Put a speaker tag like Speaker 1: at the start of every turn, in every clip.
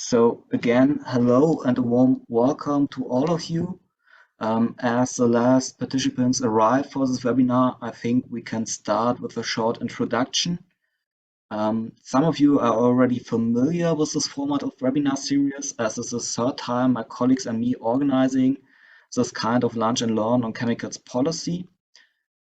Speaker 1: So again, hello and a warm welcome to all of you. As the last participants arrive for this webinar, I think we can start with a short introduction. Some of you are already familiar with this format of webinar series, as this is the third time my colleagues and me organizing this kind of lunch and learn on chemicals policy.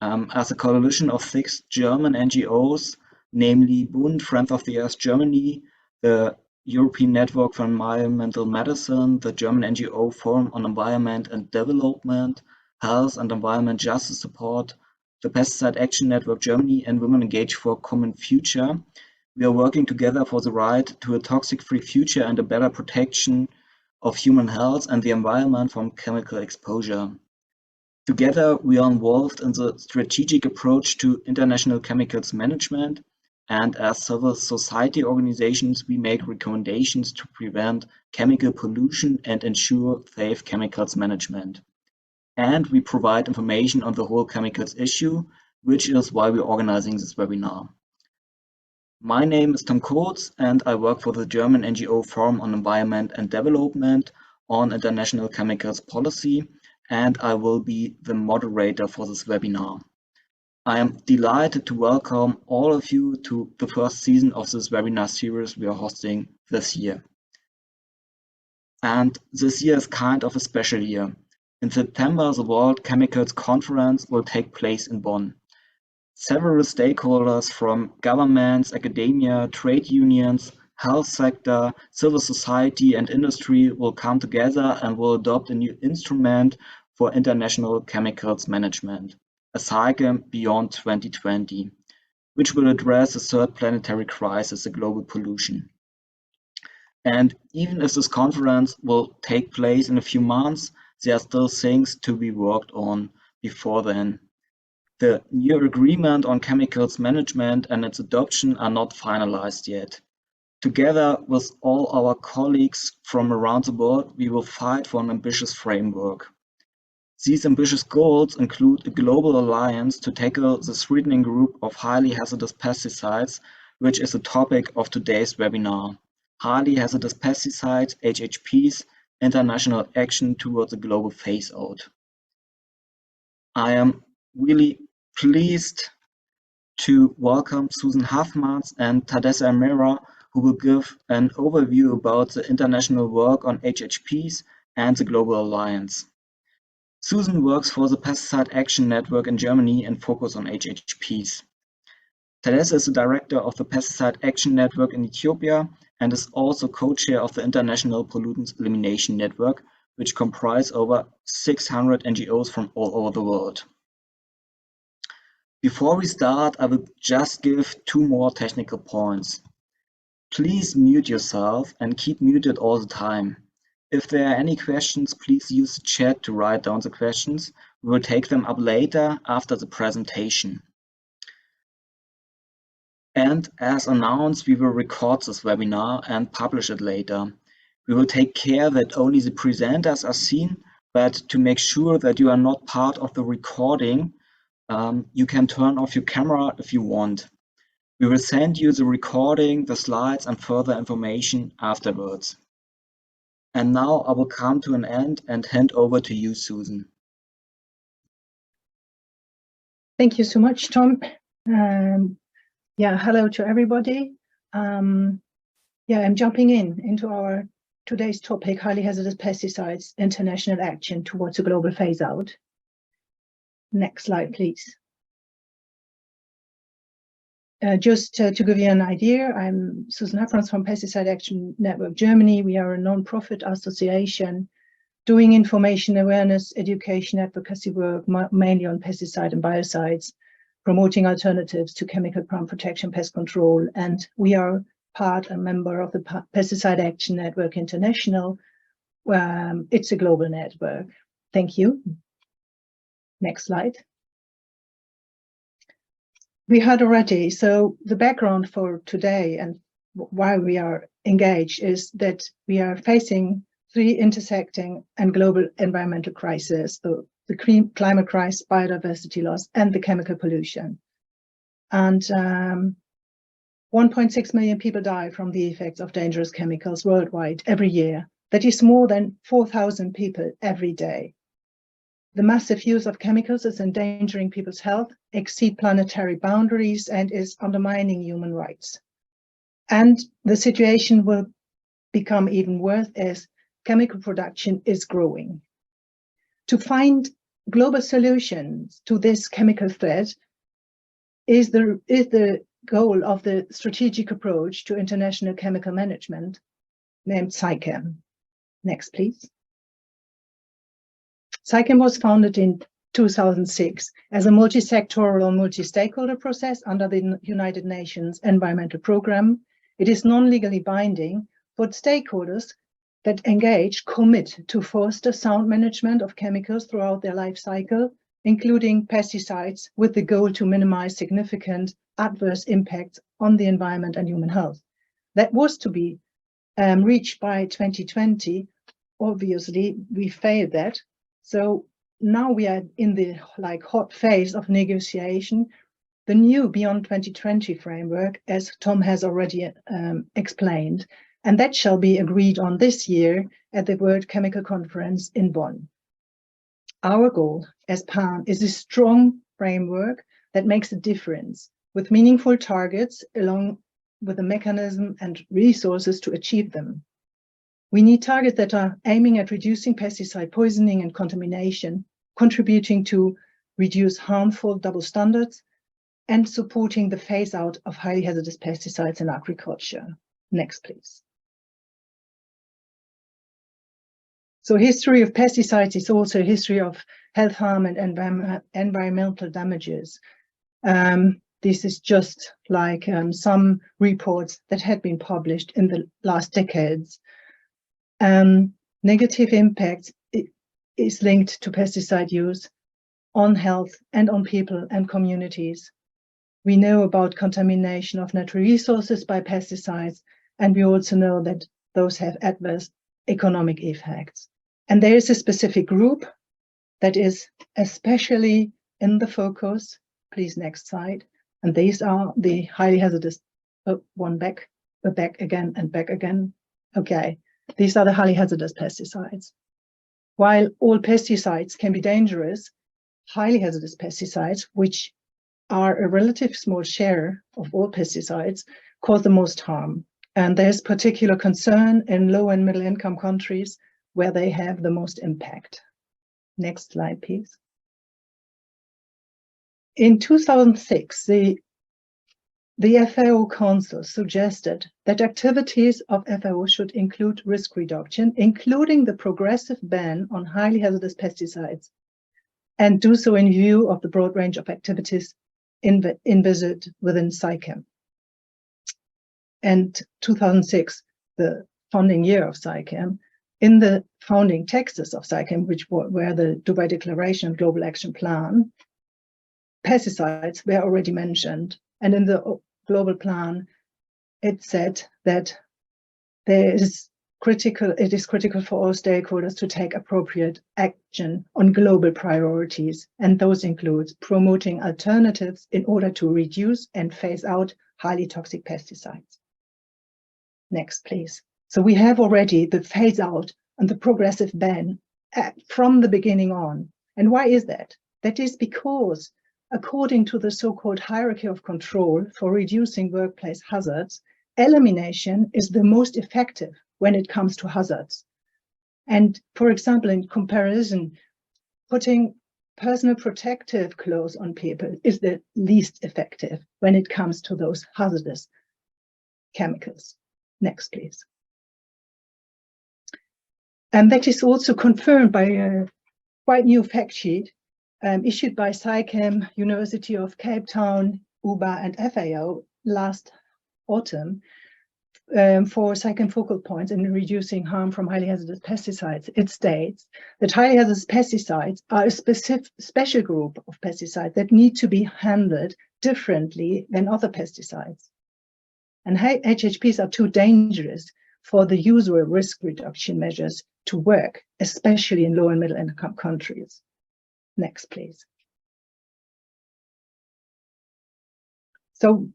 Speaker 1: As a coalition of 6 German NGOs, namely Bund, Friends of the Earth Germany, the European Network for Environmental Medicine, the German NGO Forum on Environment and Development, Health and Environment Justice Support, the Pesticide Action Network Germany, and Women Engaged for a Common Future. We are working together for the right to a toxic-free future and a better protection of human health and the environment from chemical exposure. Together, we are involved in the strategic approach to international chemicals management, and as civil society organizations, we make recommendations to prevent chemical pollution and ensure safe chemicals management. And we provide information on the whole chemicals issue, which is why we're organizing this webinar. My name is Tom Coates, and I work for the German NGO Forum on Environment and Development on international chemicals policy, and I will be the moderator for this webinar. I am delighted to welcome all of you to the first season of this webinar series we are hosting this year. And this year is kind of a special year. In September, the World Chemicals Conference will take place in Bonn. Several stakeholders from governments, academia, trade unions, health sector, civil society and industry will come together and will adopt a new instrument for international chemicals management, a SAICM beyond 2020, which will address the third planetary crisis, the global pollution. And even if this conference will take place in a few months, there are still things to be worked on before then. The new agreement on chemicals management and its adoption are not finalized yet. Together with all our colleagues from around the world, we will fight for an ambitious framework. These ambitious goals include a global alliance to tackle the threatening group of highly hazardous pesticides, which is the topic of today's webinar. Highly hazardous pesticides, HHPs, international action towards a global phase-out. I am really pleased to welcome Susan Haffmans and Tadesse Amera, who will give an overview about the international work on HHPs and the Global Alliance. Susan works for the Pesticide Action Network in Germany and focuses on HHPs. Tadesse is the director of the Pesticide Action Network in Ethiopia and is also co-chair of the International Pollutants Elimination Network, which comprise over 600 NGOs from all over the world. Before we start, I will just give 2 more technical points. Please mute yourself and keep muted all the time. If there are any questions, please use the chat to write down the questions. We will take them up later after the presentation. And as announced, we will record this webinar and publish it later. We will take care that only the presenters are seen, but to make sure that you are not part of the recording, you can turn off your camera if you want. We will send you the recording, the slides, and further information afterwards. And now I will come to an end and hand over to you, Susan.
Speaker 2: Thank you so much, Tom. Hello to everybody. I'm jumping into our today's topic, highly hazardous pesticides, international action towards a global phase-out. Next slide, please. Just to give you an idea, I'm Susan Haffmans from Pesticide Action Network Germany. We are a non-profit association doing information awareness, education, advocacy work, mainly on pesticide and biocides, promoting alternatives to chemical plant protection, pest control, and we are a member of the Pesticide Action Network International. It's a global network. Thank you. Next slide. We heard already, so the background for today and why we are engaged is that we are facing 3 intersecting and global environmental crises, the climate crisis, biodiversity loss, and the chemical pollution. And 1.6 million people die from the effects of dangerous chemicals worldwide every year. That is more than 4,000 people every day. The massive use of chemicals is endangering people's health, exceed planetary boundaries, and is undermining human rights. And the situation will become even worse as chemical production is growing. To find global solutions to this chemical threat is the goal of the strategic approach to international chemical management named SAICM. Next, please. SAICM was founded in 2006 as a multi-sectoral, multi-stakeholder process under the United Nations Environmental Programme. It is non-legally binding, but stakeholders that engage commit to foster sound management of chemicals throughout their life cycle, including pesticides, with the goal to minimize significant adverse impacts on the environment and human health. That was to be reached by 2020. Obviously, we failed that. So now we are in the hot phase of negotiation. The new Beyond 2020 framework, as Tom has already explained, and that shall be agreed on this year at the World Chemical Conference in Bonn. Our goal as PAN is a strong framework that makes a difference with meaningful targets along with a mechanism and resources to achieve them. We need targets that are aiming at reducing pesticide poisoning and contamination, contributing to reduce harmful double standards, and supporting the phase out of highly hazardous pesticides in agriculture. Next, please. So history of pesticides is also a history of health harm and environmental damages. This is just like some reports that had been published in the last decades. Negative impact is linked to pesticide use on health and on people and communities. We know about contamination of natural resources by pesticides, and we also know that those have adverse economic effects. And there is a specific group that is especially in the focus. Please, next slide. And these are the highly hazardous, back again and back again. Okay, these are the highly hazardous pesticides. While all pesticides can be dangerous, highly hazardous pesticides, which are a relative small share of all pesticides, cause the most harm. And there's particular concern in low and middle income countries where they have the most impact. Next slide, please. In 2006, the FAO Council suggested that activities of FAO should include risk reduction, including the progressive ban on highly hazardous pesticides, and do so in view of the broad range of activities envisaged within SAICM. And 2006, the founding year of SAICM, in the founding texts of SAICM, which were the Dubai Declaration and Global Action Plan, pesticides were already mentioned. And in the global plan, it said that it is critical for all stakeholders to take appropriate action on global priorities. And those include promoting alternatives in order to reduce and phase out highly toxic pesticides. Next, please. So we have already the phase out and the progressive ban from the beginning on. And why is that? That is because according to the so-called hierarchy of control for reducing workplace hazards, elimination is the most effective when it comes to hazards. And for example, in comparison, putting personal protective clothes on people is the least effective when it comes to those hazardous chemicals. Next, please. And that is also confirmed by a quite new fact sheet issued by SAICM, University of Cape Town, UBA, and FAO last autumn for SAICM focal points in reducing harm from highly hazardous pesticides. It states that highly hazardous pesticides are a special group of pesticides that need to be handled differently than other pesticides. And HHPs are too dangerous for the usual risk reduction measures to work, especially in low and middle income countries. Next, please. So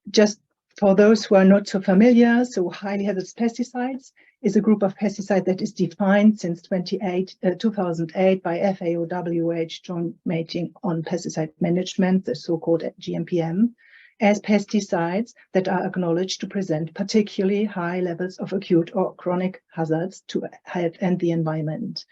Speaker 2: just For those who are not so familiar, so highly hazardous pesticides is a group of pesticides that is defined since 2008 by FAO-WHO Joint Meeting on Pesticide Management, the so-called GMPM, as pesticides that are acknowledged to present particularly high levels of acute or chronic hazards to health and the environment,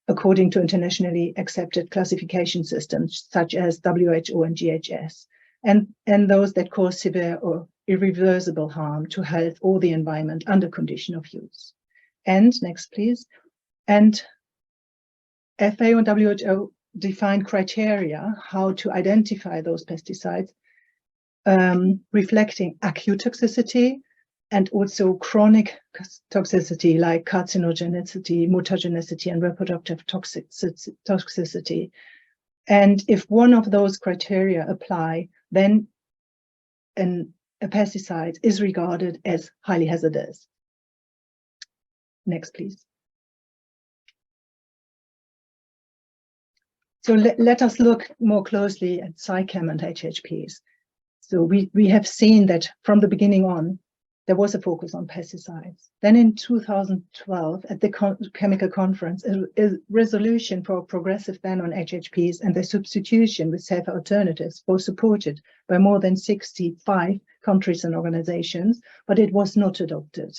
Speaker 2: according to internationally accepted classification systems such as WHO and GHS, and those that cause severe or irreversible harm to health or the environment under condition of use. And next, please. And FAO and WHO define criteria how to identify those pesticides, reflecting acute toxicity and also chronic toxicity like carcinogenicity, mutagenicity, and reproductive toxicity. And if one of those criteria apply, then a pesticide is regarded as highly hazardous. Next, please. So let us look more closely at SAICM and HHPs. So we have seen that from the beginning on, there was a focus on pesticides. Then in 2012, at the Chemical Conference, a resolution for a progressive ban on HHPs and their substitution with safer alternatives was supported by more than 65 countries and organizations, but it was not adopted.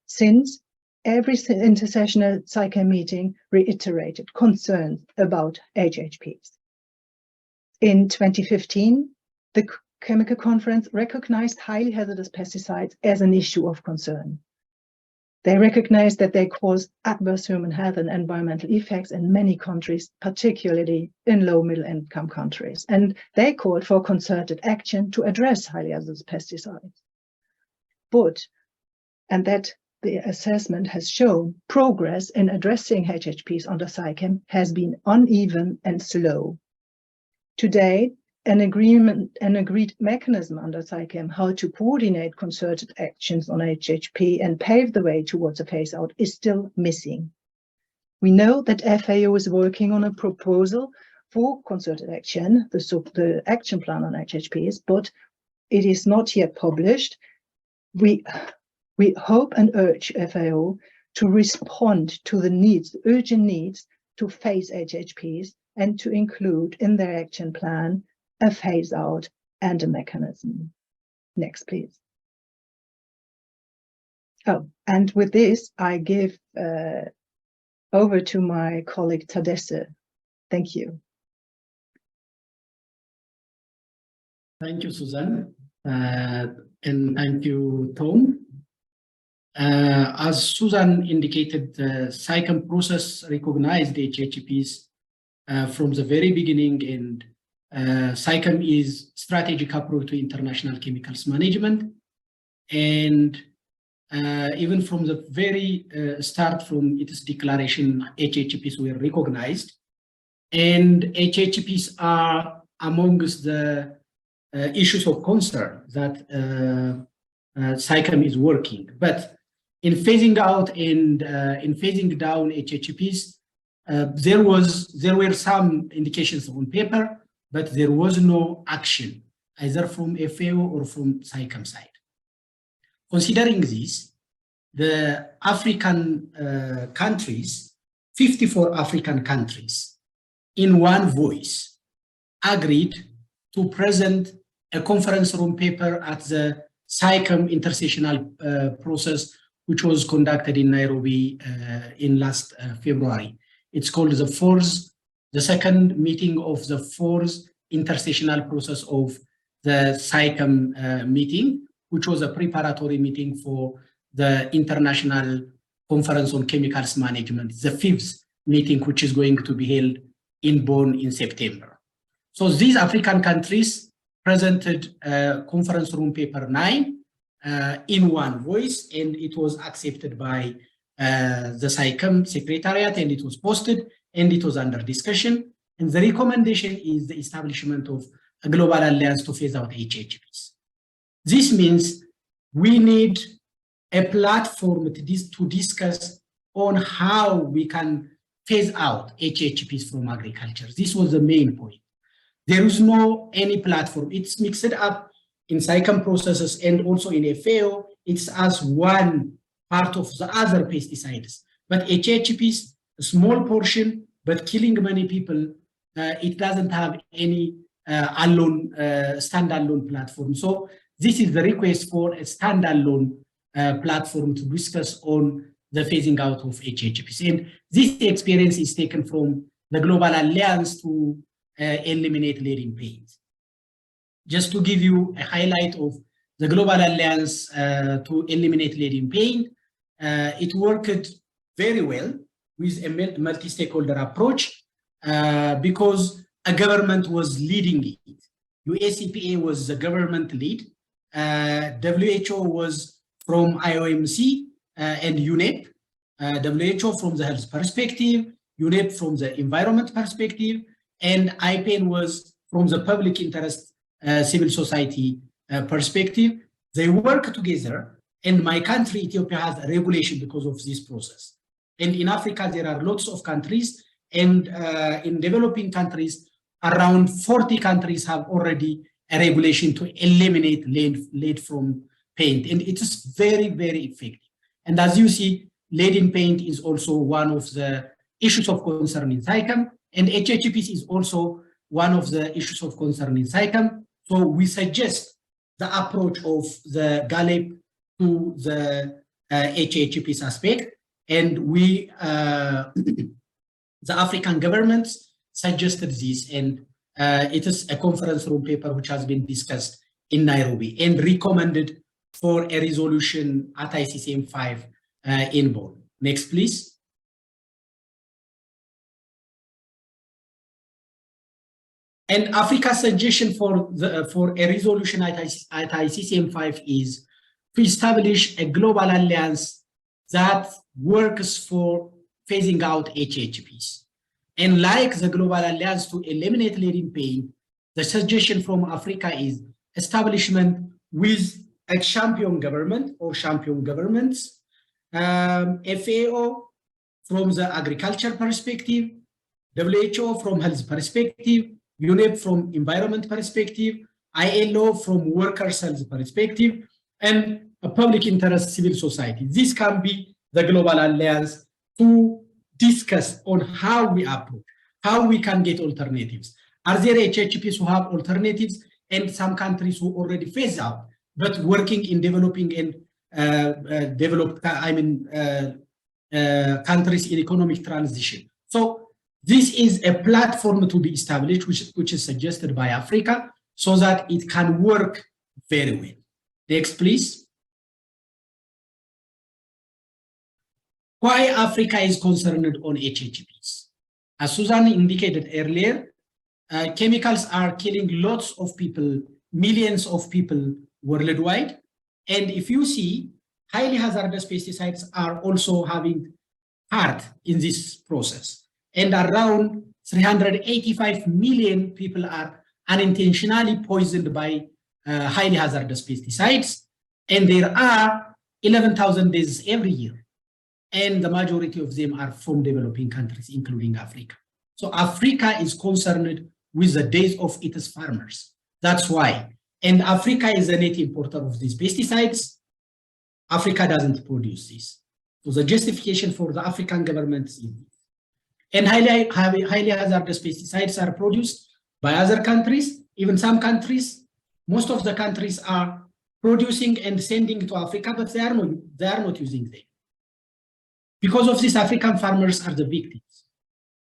Speaker 2: Since every intersessional SAICM meeting reiterated concerns about HHPs. In 2015, the Chemical Conference recognized highly hazardous pesticides as an issue of concern. They recognized that they cause adverse human health and environmental effects in many countries, particularly in low-middle income countries. And they called for concerted action to address highly hazardous pesticides. And that the assessment has shown, progress in addressing HHPs under SAICM has been uneven and slow. Today, an agreed mechanism under SAICM how to coordinate concerted actions on HHP and pave the way towards a phase-out is still missing. We know that FAO is working on a proposal for concerted action, the action plan on HHPs, but it is not yet published. We hope and urge FAO to respond to the needs, the urgent needs to face HHPs and to include in their action plan a phase out and a mechanism. Next, please. Oh, and with this, I give over to my colleague Tadesse. Thank you.
Speaker 3: Thank you, Susan, and thank you, Tom. As Susan indicated, the SAICM process recognized the HHPs from the very beginning, and SAICM is strategic approach to international chemicals management. And even from the very start, from its declaration, HHPs were recognized. And HHPs are amongst the issues of concern that SAICM is working. But in phasing out and in phasing down HHPs, there were some indications on paper, but there was no action, either from FAO or from SAICM side. Considering this, the African countries, 54 African countries, in one voice, agreed to present a conference room paper at the SAICM intersessional process, which was conducted in Nairobi in last February. It's called the second meeting of the fourth intersessional process of the SAICM meeting, which was a preparatory meeting for the International Conference on Chemicals Management, the fifth meeting, which is going to be held in Bonn in September. So these African countries presented conference room paper 9 in one voice, and it was accepted by the SAICM Secretariat, and it was posted, and it was under discussion. And the recommendation is the establishment of a global alliance to phase out HHPs. This means we need a platform to discuss on how we can phase out HHPs from agriculture. This was the main point. There is no any platform. It's mixed up in SAICM processes and also in FAO, it's as one part of the other pesticides. But HHPs, a small portion, but killing many people, it doesn't have any standalone platform. So this is the request for a standalone platform to discuss on the phasing out of HHPs. And this experience is taken from the Global Alliance to eliminate leading paint. Just to give you a highlight of the Global Alliance to eliminate leading paint, it worked very well with a multi-stakeholder approach because a government was leading it. USEPA was the government lead. WHO was from IOMC and UNEP. WHO from the health perspective, UNEP from the environment perspective, and IPEN was from the public interest civil society perspective. They work together, and my country, Ethiopia, has a regulation because of this process. And in Africa, there are lots of countries, and in developing countries, around 40 countries have already a regulation to eliminate lead from paint, and it is very, very effective. And as you see, lead in paint is also one of the issues of concern in SAICM, and HHPs is also one of the issues of concern in SAICM. So we suggest the approach of the GALEP to the HHPs aspect, and we, the African governments suggested this, and it is a conference room paper which has been discussed in Nairobi and recommended for a resolution at ICCM 5 in Bonn. Next, please. And Africa's suggestion for a resolution at ICCM 5 is to establish a global alliance that works for phasing out HHPs. And like the Global Alliance to eliminate lead in paint, the suggestion from Africa is establishment with a champion government or champion governments, FAO from the agriculture perspective, WHO from health perspective, UNEP from environment perspective, ILO from workers' health perspective, and a public interest civil society. This can be the Global Alliance to discuss on how we approach, how we can get alternatives. Are there HHPs who have alternatives and some countries who already phase out, but working in developing and countries in economic transition? So this is a platform to be established, which is suggested by Africa, so that it can work very well. Next, please. Why Africa is concerned on HHPs? As Susan indicated earlier, chemicals are killing lots of people, millions of people worldwide. And if you see, highly hazardous pesticides are also having part in this process. And around 385 million people are unintentionally poisoned by highly hazardous pesticides. And there are 11,000 deaths every year. And the majority of them are from developing countries, including Africa. So Africa is concerned with the death of its farmers. That's why. And Africa is a net importer of these pesticides. Africa doesn't produce this. So the justification for the African governments is this. And highly hazardous pesticides are produced by other countries. Even some countries, most of the countries are producing and sending to Africa, but they are not using them. Because of this, African farmers are the victims.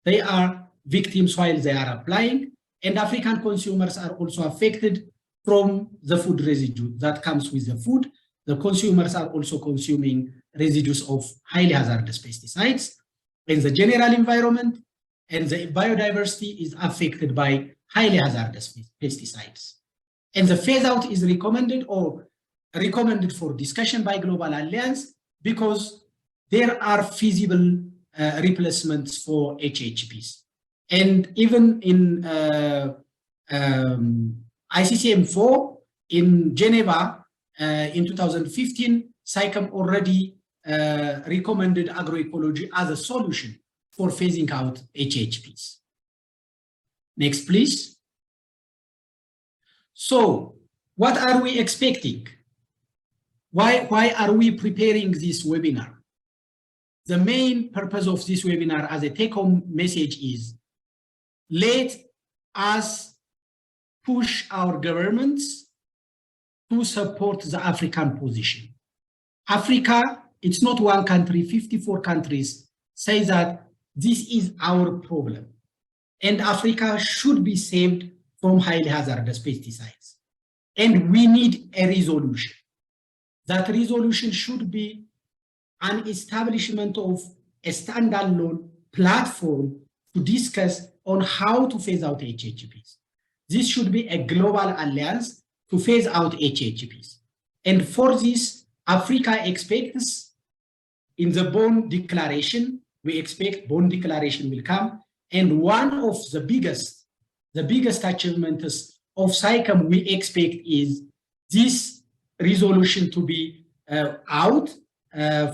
Speaker 3: They are victims while they are applying, and African consumers are also affected from the food residue that comes with the food. The consumers are also consuming residues of highly hazardous pesticides, and the general environment and the biodiversity is affected by highly hazardous pesticides. And the phase out is recommended for discussion by Global Alliance because there are feasible replacements for HHPs. And even in ICCM 4 in Geneva in 2015, SAICM already recommended agroecology as a solution for phasing out HHPs. Next, please. So what are we expecting? Why are we preparing this webinar? The main purpose of this webinar as a take-home message is, let us push our governments to support the African position. Africa, it's not one country, 54 countries say that this is our problem. And Africa should be saved from highly hazardous pesticides. And we need a resolution. That resolution should be an establishment of a standalone platform to discuss on how to phase out HHPs. This should be a global alliance to phase out HHPs. And for this, Africa expects in the Bonn Declaration, we expect Bonn Declaration will come. And one of the biggest achievements of SAICM we expect is this resolution to be out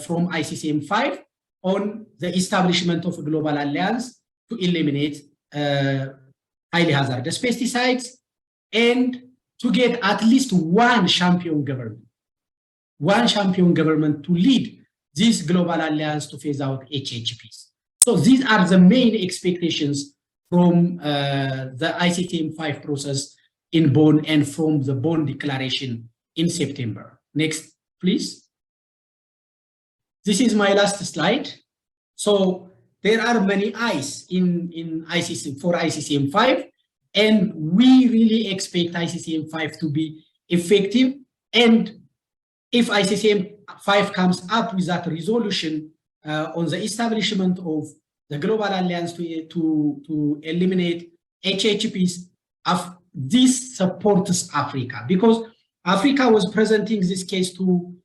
Speaker 3: from ICCM 5 on the establishment of a global alliance to eliminate highly hazardous pesticides and to get at least one champion government to lead this global alliance to phase out HHPs. So these are the main expectations from the ICCM 5 process in Bonn and from the Bonn Declaration in September. Next, please. This is my last slide. So there are many eyes in ICCM for ICCM 5, and we really expect ICCM 5 to be effective. And if ICCM 5 comes up with that resolution on the establishment of the global alliance to eliminate HHPs, this supports Africa, because Africa was presenting this case to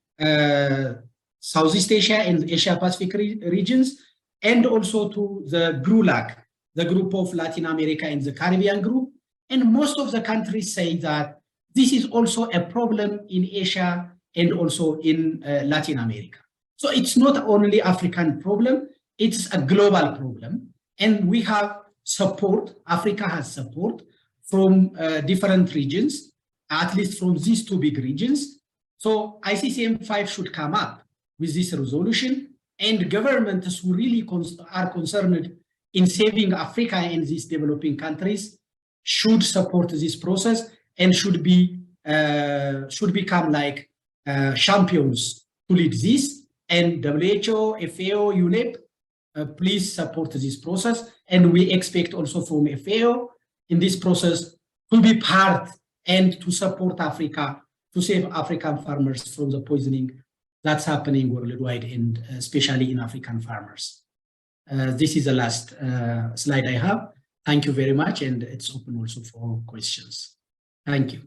Speaker 3: Southeast Asia and Asia Pacific regions, and also to the GRULAC, the group of Latin America and the Caribbean group. And most of the countries say that this is also a problem in Asia and also in Latin America. So it's not only African problem, it's a global problem. And we have support, Africa has support from different regions, at least from these two big regions. So ICCM 5 should come up with this resolution, and governments who really are concerned in saving Africa and these developing countries should support this process and should become like champions to lead this. And WHO, FAO, UNEP, please support this process. And we expect also from FAO in this process to be part and to support Africa, to save African farmers from the poisoning that's happening worldwide, and especially in African farmers. This is the last slide I have. Thank you very much, and it's open also for questions. Thank you.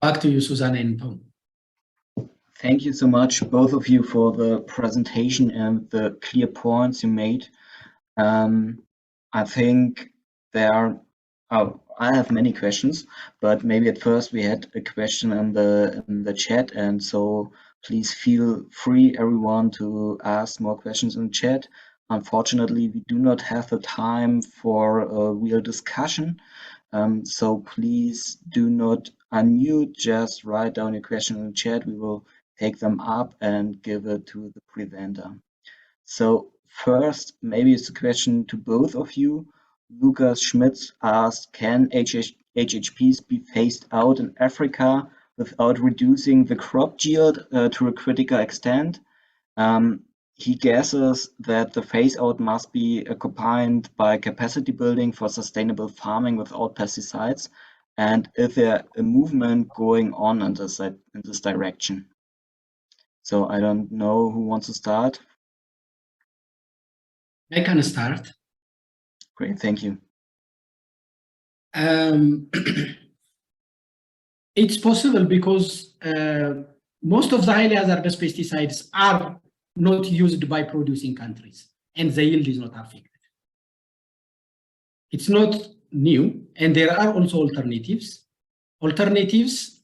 Speaker 3: Back to you, Susanne and Tom.
Speaker 1: Thank you so much, both of you, for the presentation and the clear points you made. I think there are, I have many questions, but maybe at first we had a question in the chat, and so please feel free, everyone, to ask more questions in the chat. Unfortunately, we do not have the time for a real discussion, so please do not unmute, just write down your question in the chat. We will take them up and give it to the presenter. So first, maybe it's a question to both of you. Lucas Schmitz asked, can HHPs be phased out in Africa without reducing the crop yield to a critical extent? He guesses that the phase out must be accompanied by capacity building for sustainable farming without pesticides. And is there a movement going on in this direction? So I don't know who wants to start.
Speaker 3: I can start.
Speaker 1: Great, thank you.
Speaker 3: It's possible because most of the highly hazardous pesticides are not used by producing countries, and the yield is not affected. It's not new, and there are also alternatives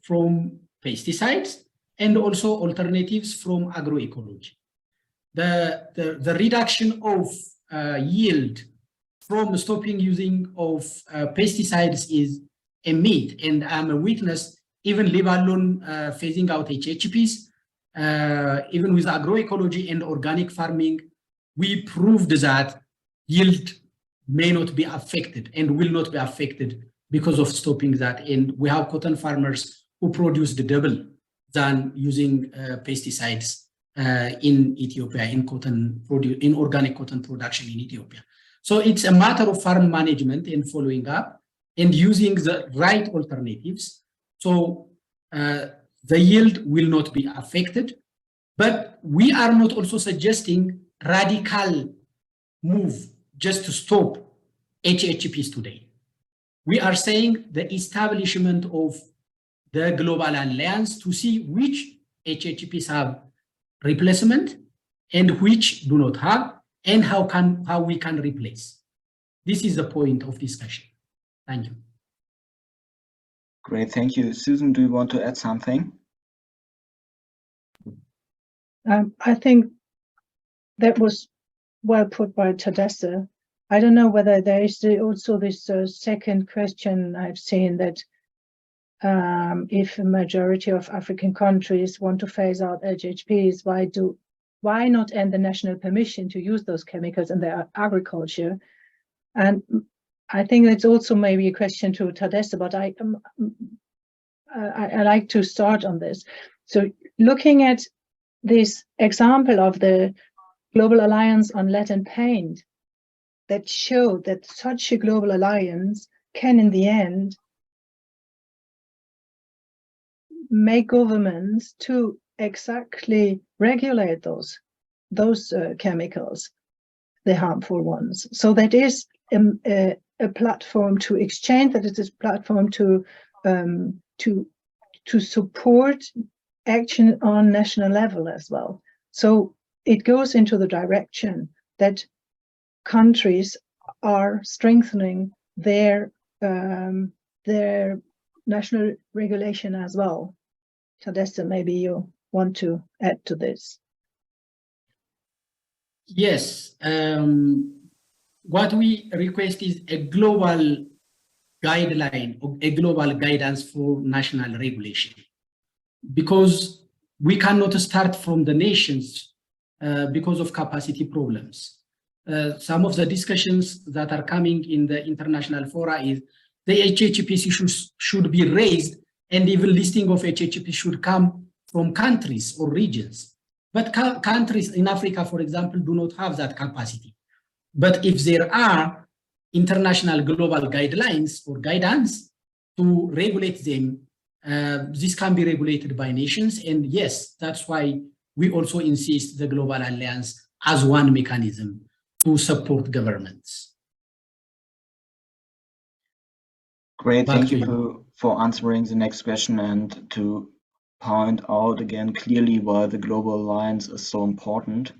Speaker 3: from pesticides and also alternatives from agroecology. The reduction of yield from stopping using of pesticides is a myth, and I'm a witness, even leave alone phasing out HHPs, even with agroecology and organic farming, we proved that yield may not be affected and will not be affected because of stopping that. And we have cotton farmers who produce the double than using pesticides in Ethiopia, in organic cotton production in Ethiopia. So it's a matter of farm management and following up and using the right alternatives. So the yield will not be affected, but we are not also suggesting radical move just to stop HHPs today. We are saying the establishment of the global alliance to see which HHPs have replacement and which do not have, and how we can replace. This is the point of discussion. Thank you.
Speaker 1: Great, thank you. Susan, do you want to add something?
Speaker 2: I think that was well put by Tadesse. I don't know whether there is also this second question I've seen that if a majority of African countries want to phase out HHPs, why not end the national permission to use those chemicals in their agriculture? And I think it's also maybe a question to Tadesse, but I like to start on this. So looking at this example of the Global Alliance on Lead and Paint, that showed that such a global alliance can in the end make governments to exactly regulate those chemicals, the harmful ones. So that is a platform to exchange, that it is a platform to support action on national level as well. So it goes into the direction that countries are strengthening their national regulation as well. Tadesse, maybe you want to add to this.
Speaker 3: Yes, what we request is a global guideline, or a global guidance for national regulation, because we cannot start from the nations because of capacity problems. Some of the discussions that are coming in the international fora is the HHPs issues should be raised, and even listing of HHPs should come from countries or regions. But countries in Africa, for example, do not have that capacity. But if there are international global guidelines or guidance to regulate them, this can be regulated by nations. And yes, that's why we also insist the Global Alliance as one mechanism to support governments.
Speaker 1: Great, thank you for answering the next question and to point out again clearly why the Global Alliance is so important.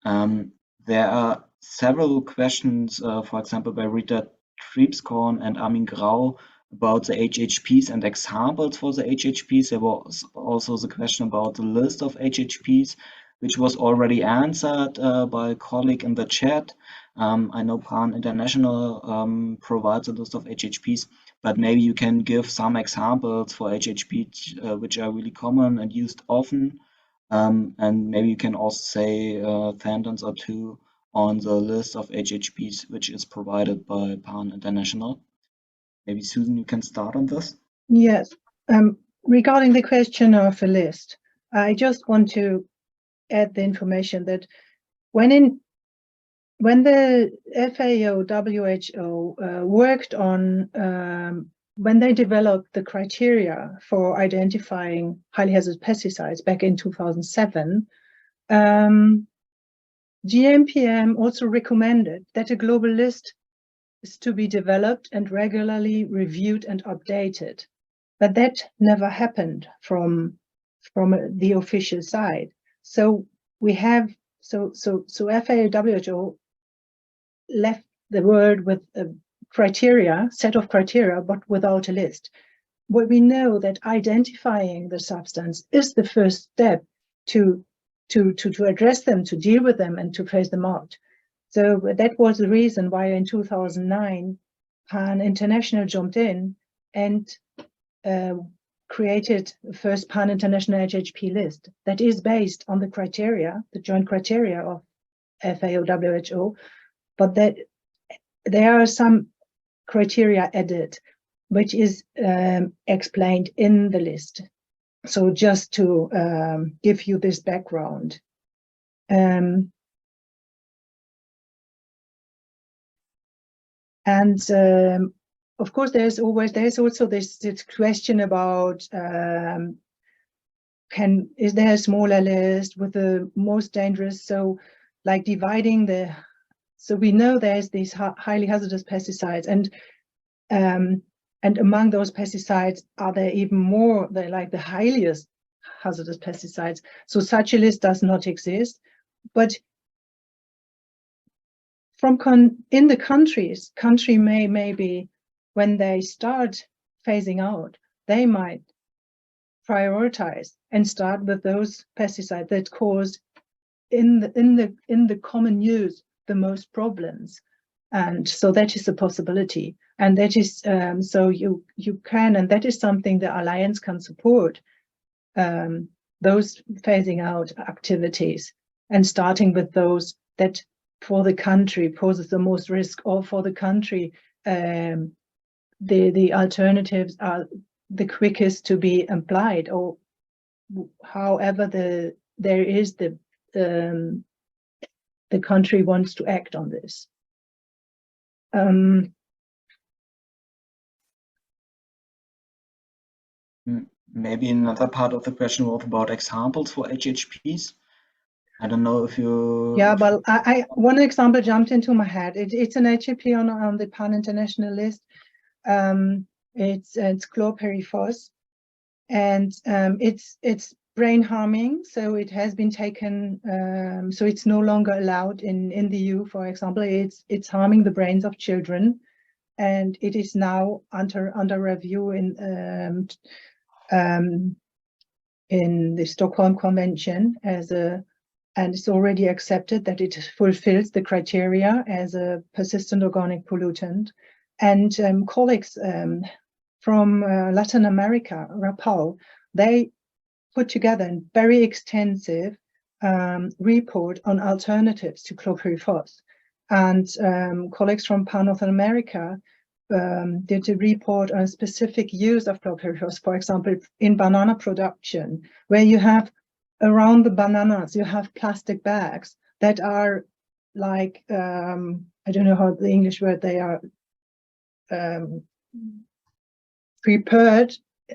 Speaker 1: There are several questions, for example, by Rita Triebskorn and Armin Grau about the HHPs and examples for the HHPs. There was also the question about the list of HHPs, which was already answered by a colleague in the chat. I know PAN International provides a list of HHPs, but maybe you can give some examples for HHPs which are really common and used often. And maybe you can also say a sentence or two on the list of HHPs which is provided by PAN International. Maybe Susan, you can start on this.
Speaker 2: Yes, regarding the question of a list, I just want to add the information that when the FAO, WHO worked on, when they developed the criteria for identifying highly hazardous pesticides back in 2007, GMPM also recommended that a global list is to be developed and regularly reviewed and updated. But that never happened from the official side. So we have, so FAO, WHO left the world with a set of criteria, but without a list. What we know that identifying the substance is the first step to address them, to deal with them, and to phase them out. So that was the reason why in 2009, PAN International jumped in and created the first PAN International HHP list that is based on the criteria, the joint criteria of FAO, WHO, but that there are some criteria added, which is explained in the list. So just to give you this background. Of course, there's also this question about is there a smaller list with the most dangerous? So like dividing so we know there's these highly hazardous pesticides, and among those pesticides, are there even more? They're like the highest hazardous pesticides. So such a list does not exist, but in the country maybe when they start phasing out, they might prioritize and start with those pesticides that cause in the common use the most problems. And so that is a possibility, and that is so you can, and that is something the Alliance can support, those phasing out activities and starting with those that for the country poses the most risk, or for the country the alternatives are the quickest to be applied, or however the country wants to act on this.
Speaker 1: Maybe another part of the question was about examples for HHPs. I don't know if you...
Speaker 2: Yeah, well, one example jumped into my head. It's an HHP on the PAN International list. It's chlorpyrifos, and it's brain harming. So it has been taken. So it's no longer allowed in the EU, for example. It's harming the brains of children, and it is now under review in the Stockholm Convention and it's already accepted that it fulfills the criteria as a persistent organic pollutant. And colleagues from Latin America, RAPAL, they put together a very extensive report on alternatives to chlorpyrifos. And colleagues from North America did a report on specific use of chlorpyrifos, for example, in banana production, where you have around the bananas, you have plastic bags that are like, I don't know how the English word, they are prepared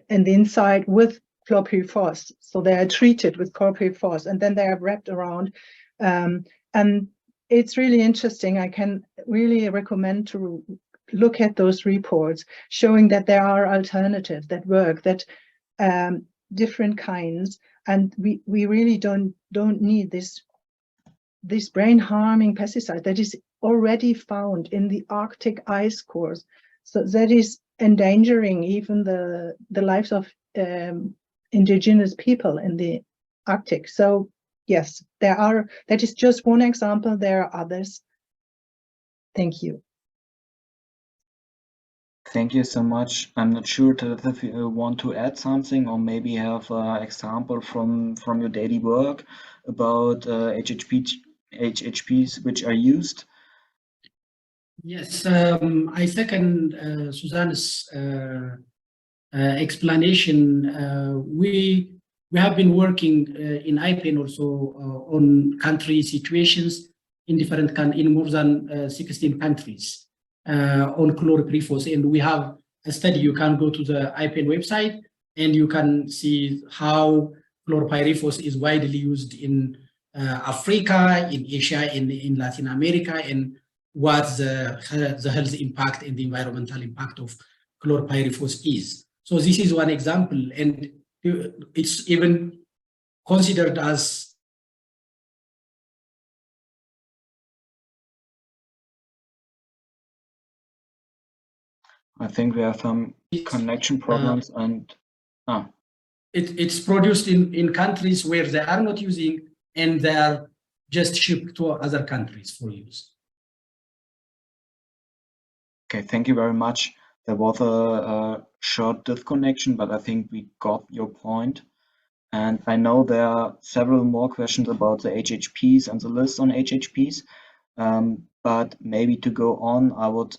Speaker 2: in the inside with chlorpyrifos. So they are treated with chlorpyrifos and then they are wrapped around. And it's really interesting. I can really recommend to look at those reports showing that there are alternatives that work, that different kinds. And we really don't need this brain harming pesticide that is already found in the Arctic ice cores. So that is endangering even the lives of indigenous people in the Arctic. So yes, that is just one example. There are others. Thank you.
Speaker 1: Thank you so much. I'm not sure if you want to add something, or maybe have an example from your daily work about HHPs which are used.
Speaker 3: Yes, I second Susanne's explanation. We have been working in IPEN also on country situations in more than 16 countries. On chlorpyrifos, and we have a study. You can go to the IPEN website and you can see how chlorpyrifos is widely used in Africa, in Asia, in Latin America, and what the health impact and the environmental impact of chlorpyrifos is. So this is one example, and it's even considered as
Speaker 1: I think we have some connection problems
Speaker 3: it's produced in countries where they are not using, and they are just shipped to other countries for use.
Speaker 1: Okay, thank you very much. There was a short disconnection, but I think we got your point. And I know there are several more questions about the HHPs and the list on HHPs. But maybe to go on, I would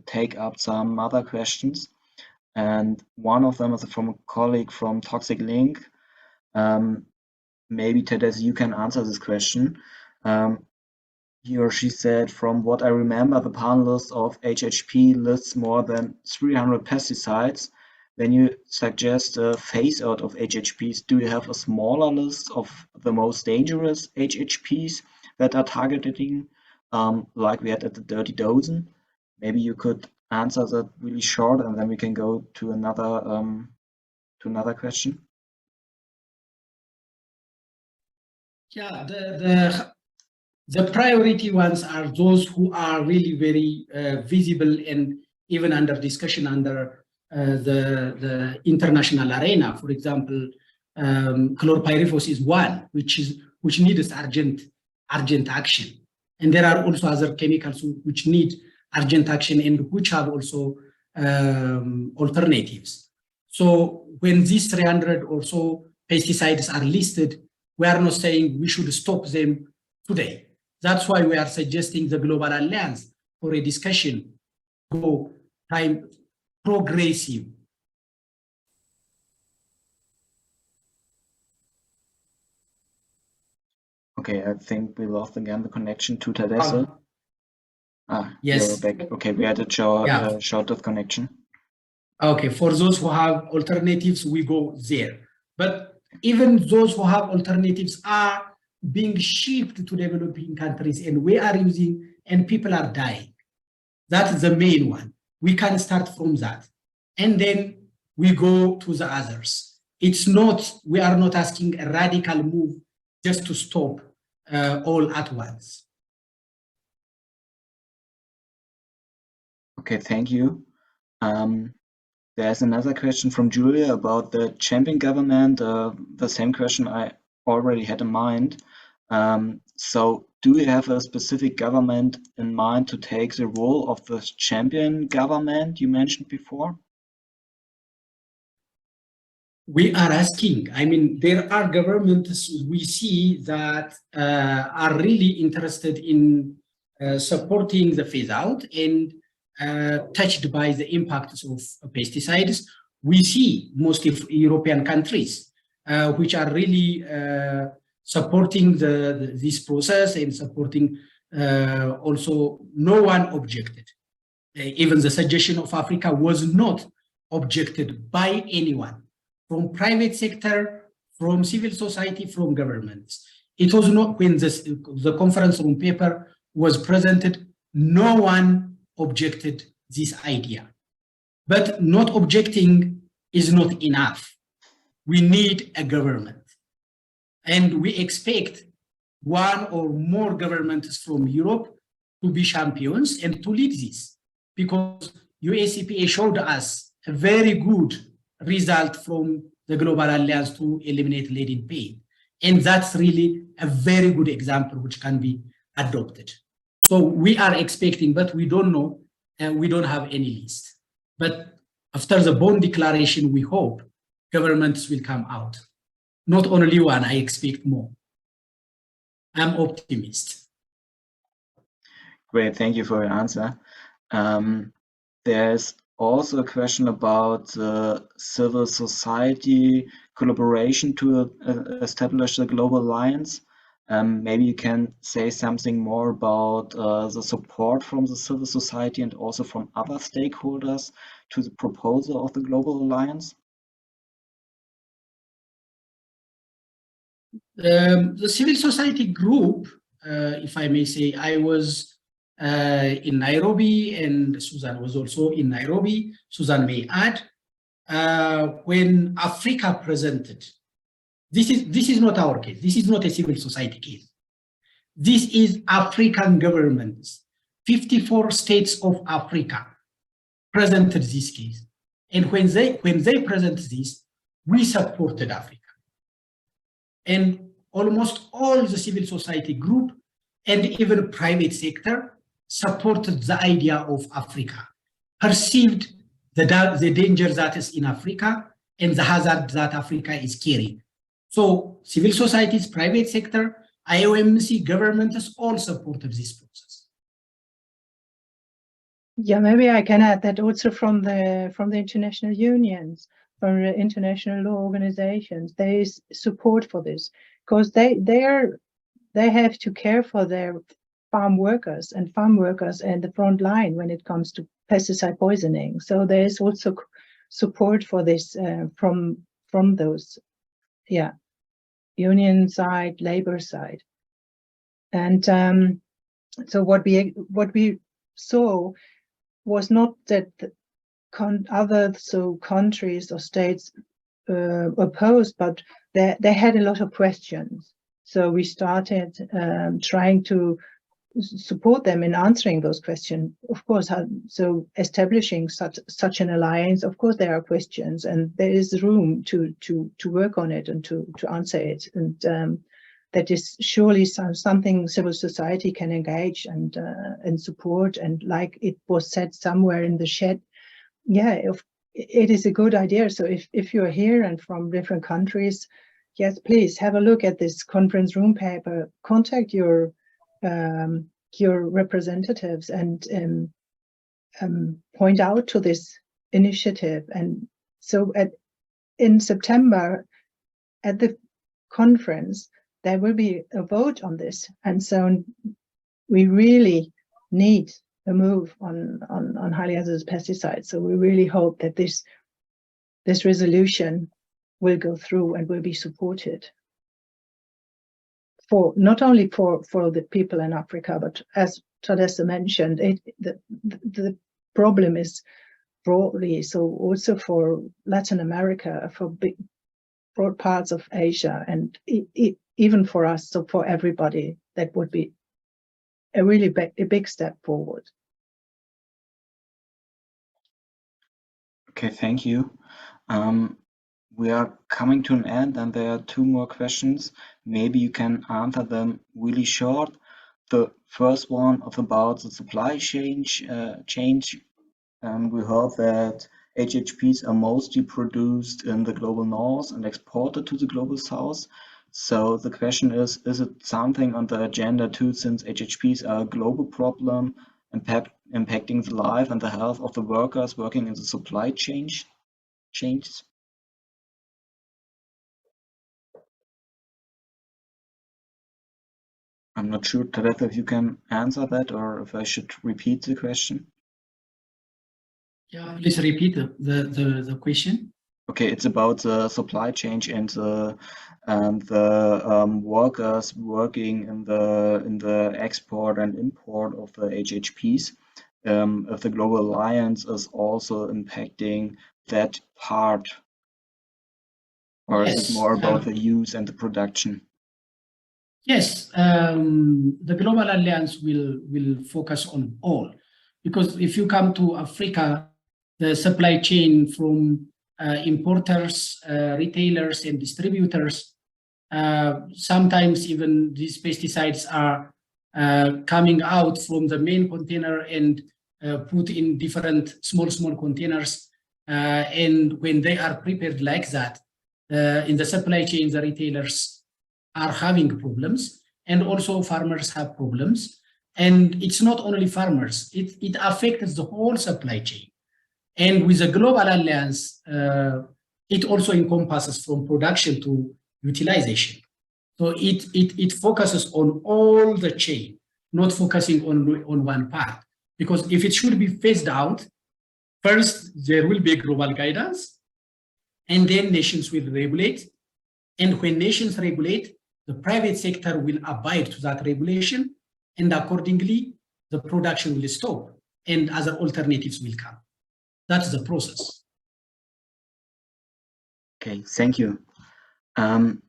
Speaker 1: take up some other questions. And one of them is from a colleague from Toxic Link. Maybe Tadesse, you can answer this question. He or she said, from what I remember, the PAN list of HHP lists more than 300 pesticides. When you suggest a phase out of HHPs, do you have a smaller list of the most dangerous HHPs that are targeting, like we had at the Dirty Dozen? Maybe you could answer that really short, and then we can go to another question.
Speaker 3: Yeah, the priority ones are those who are really very visible and even under discussion under the international arena. For example, chlorpyrifos is one, which needs urgent action, and there are also other chemicals which need urgent action and which have also alternatives. So when these 300 or so pesticides are listed, we are not saying we should stop them today. That's why we are suggesting the Global Alliance for a discussion, go time progressive.
Speaker 1: Okay, I think we lost again the connection to Tadesse.
Speaker 3: Yes.
Speaker 1: You're back. Okay, we had a short disconnection.
Speaker 3: Okay, for those who have alternatives, we go there. But even those who have alternatives are being shipped to developing countries, and we are using, and people are dying. That's the main one. We can start from that. And then we go to the others. It's not, we are not asking a radical move just to stop all at once.
Speaker 1: Okay, thank you. There's another question from Julia about the champion government, the same question I already had in mind. So do you have a specific government in mind to take the role of the champion government you mentioned before?
Speaker 3: We are asking, I mean, there are governments we see that are really interested in supporting the phase out and touched by the impacts of pesticides. We see most of European countries which are really supporting this process and supporting also no one objected. Even the suggestion of Africa was not objected by anyone, from private sector, from civil society, from governments. It was not when the conference room paper was presented, no one objected this idea. But not objecting is not enough. We need a government. And we expect one or more governments from Europe to be champions and to lead this, because USEPA showed us a very good result from the Global Alliance to eliminate lead in paint. And that's really a very good example which can be adopted. So we are expecting, but we don't know, and we don't have any list. But after the Bonn Declaration, we hope governments will come out. Not only one, I expect more. I'm optimist.
Speaker 1: Great, thank you for your answer. There's also a question about the civil society collaboration to establish the Global Alliance. Maybe you can say something more about the support from the civil society and also from other stakeholders to the proposal of the Global Alliance.
Speaker 3: The civil society group, if I may say, I was in Nairobi, and Susan was also in Nairobi. Susan may add, when Africa presented, this is not our case. This is not a civil society case. This is African governments. 54 states of Africa presented this case. And when they presented this, we supported Africa. And almost all the civil society group and even private sector supported the idea of Africa. perceived the danger that is in Africa and the hazard that Africa is carrying. So civil societies, private sector, IOMC, governments all supported this process.
Speaker 2: Yeah, maybe I can add that also from the international unions, from the international law organizations, there is support for this, because they have to care for their farm workers and the front line when it comes to pesticide poisoning. So there is also support for this from those, yeah, union side, labor side. And so what we saw was not that other countries or states opposed, but they had a lot of questions. So we started trying to support them in answering those questions. Of course, so establishing such an alliance, of course there are questions, and there is room to work on it and to answer it. And that is surely something civil society can engage and support. And like it was said somewhere in the chat, yeah, it is a good idea. So if you're here and from different countries, yes, please have a look at this conference room paper, contact your representatives and point out to this initiative. And so in September at the conference, there will be a vote on this. And so we really need a move on highly hazardous pesticides. So we really hope that this resolution will go through and will be supported for not only for the people in Africa, but as Tadesse mentioned, the problem is broadly, so also for Latin America, for broad parts of Asia, and even for us, so for everybody, that would be a really big step forward.
Speaker 1: Okay, thank you. We are coming to an end, and there are two more questions. Maybe you can answer them really short. The first one is about the supply chain change. We heard that HHPs are mostly produced in the global north and exported to the global south. So the question is it something on the agenda too, since HHPs are a global problem, impacting the life and the health of the workers working in the supply chains? I'm not sure, Tadesse, if you can answer that or if I should repeat the question.
Speaker 3: Yeah, please repeat the question.
Speaker 1: Okay, it's about the supply chain and the workers working in the export and import of the HHPs. If the Global Alliance is also impacting that part, or
Speaker 3: Yes,
Speaker 1: is it more about the use and the production?
Speaker 3: Yes, the Global Alliance will focus on all, because if you come to Africa, the supply chain from importers, retailers, and distributors, sometimes even these pesticides are coming out from the main container and put in different small containers. And when they are prepared like that, in the supply chain, the retailers are having problems, and also farmers have problems. And it's not only farmers, it affects the whole supply chain. And with the Global Alliance, it also encompasses from production to utilization. So it focuses on all the chain, not focusing on one part. Because if it should be phased out, first there will be global guidance, and then nations will regulate. And when nations regulate, the private sector will abide to that regulation, and accordingly, the production will stop and other alternatives will come. That's the process.
Speaker 1: Okay, thank you. And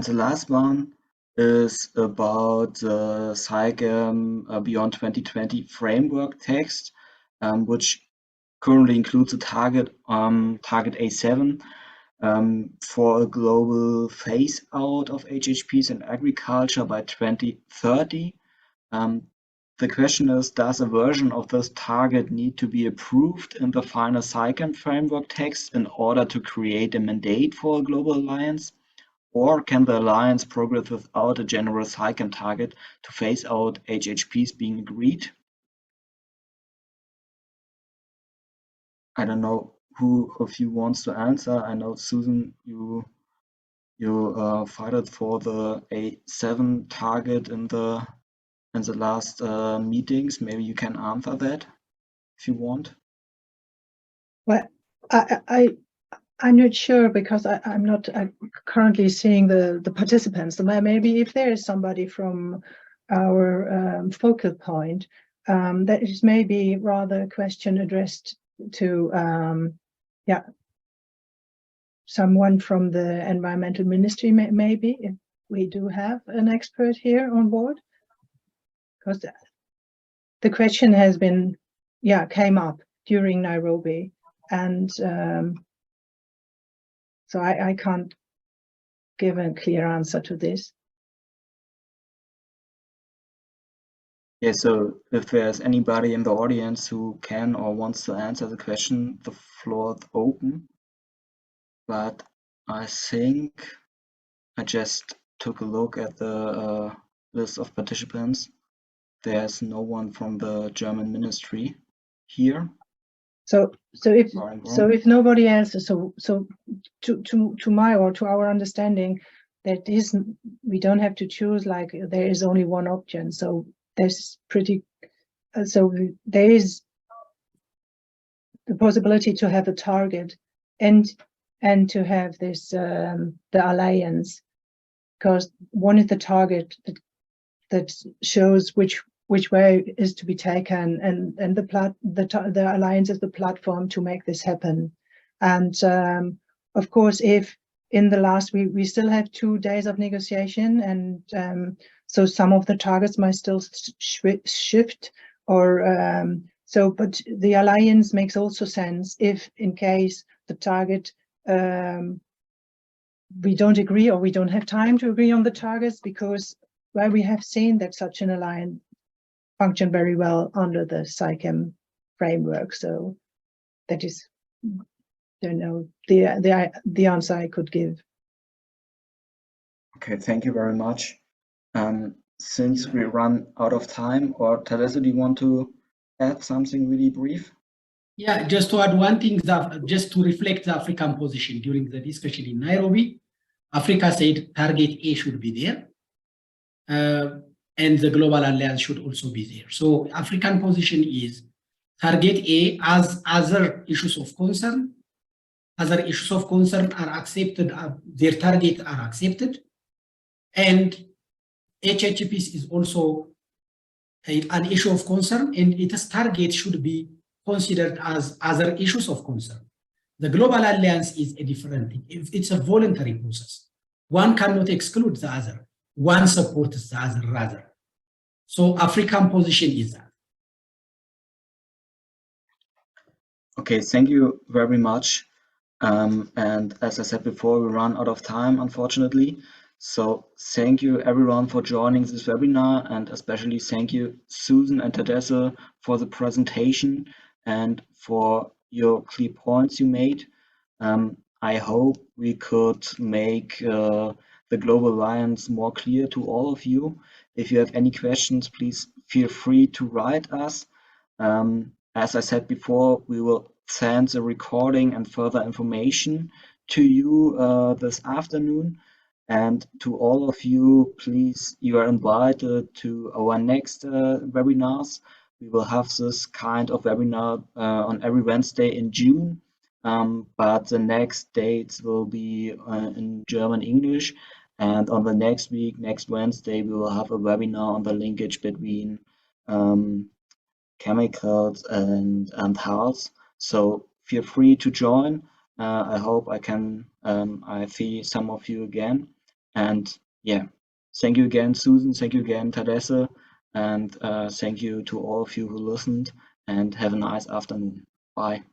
Speaker 1: the last one is about the SAICM Beyond 2020 framework text, which currently includes a target A7 for a global phase out of HHPs in agriculture by 2030. The question is, does a version of this target need to be approved in the final SAICM framework text in order to create a mandate for a global alliance? Or can the alliance progress without a general SAICM target to phase out HHPs being agreed? I don't know who of you wants to answer. I know, Susan, you fought for the A7 target in the last meetings. Maybe you can answer that if you want.
Speaker 2: Well, I'm not sure because I'm not currently seeing the participants. So maybe if there is somebody from our focal point, that is maybe rather a question addressed to someone from the environmental ministry, maybe, if we do have an expert here on board. Because the question has been, came up during Nairobi, and so I can't give a clear answer to this.
Speaker 1: Yeah, so if there's anybody in the audience who can or wants to answer the question, the floor is open. But I think I just took a look at the list of participants. There's no one from the German ministry here.
Speaker 2: So if nobody else, so to my or to our understanding, that isn't, we don't have to choose like there is only one option. So there's so there is the possibility to have a target and to have this the alliance, because one is the target that shows which way is to be taken, and the alliance is the platform to make this happen. And of course, if in the last we still have 2 days of negotiation, and so some of the targets might still shift, or so, but the alliance makes also sense if in case the target we don't agree, or we don't have time to agree on the targets, because we have seen that such an alliance function very well under the SAICM framework. So that is, the answer I could give.
Speaker 1: Okay, thank you very much. Since we run out of time, or Tadesse, do you want to add something really brief?
Speaker 3: Yeah, just to add one thing, just to reflect the African position during the discussion in Nairobi, Africa said target A should be there, and the global alliance should also be there. So African position is target A as other issues of concern. Other issues of concern are accepted, their target are accepted, and HHPs is also an issue of concern, and its target should be considered as other issues of concern. The global alliance is a different thing. It's a voluntary process. One cannot exclude the other. One supports the other rather. So African position is that.
Speaker 1: Okay, thank you very much. And as I said before, we run out of time, unfortunately. So thank you everyone for joining this webinar, and especially thank you Susan and Tadesse for the presentation and for your clear points you made. I hope we could make the Global Alliance more clear to all of you. If you have any questions, please feel free to write us. As I said before, we will send the recording and further information to you this afternoon. And to all of you, please, you are invited to our next webinars. We will have this kind of webinar on every Wednesday in June, but the next dates will be in German, English. And on the next week, next Wednesday, we will have a webinar on the linkage between chemicals and health. So feel free to join. I hope I see some of you again. And yeah, thank you again, Susan. Thank you again, Tadesse. And thank you to all of you who listened, and have a nice afternoon. Bye.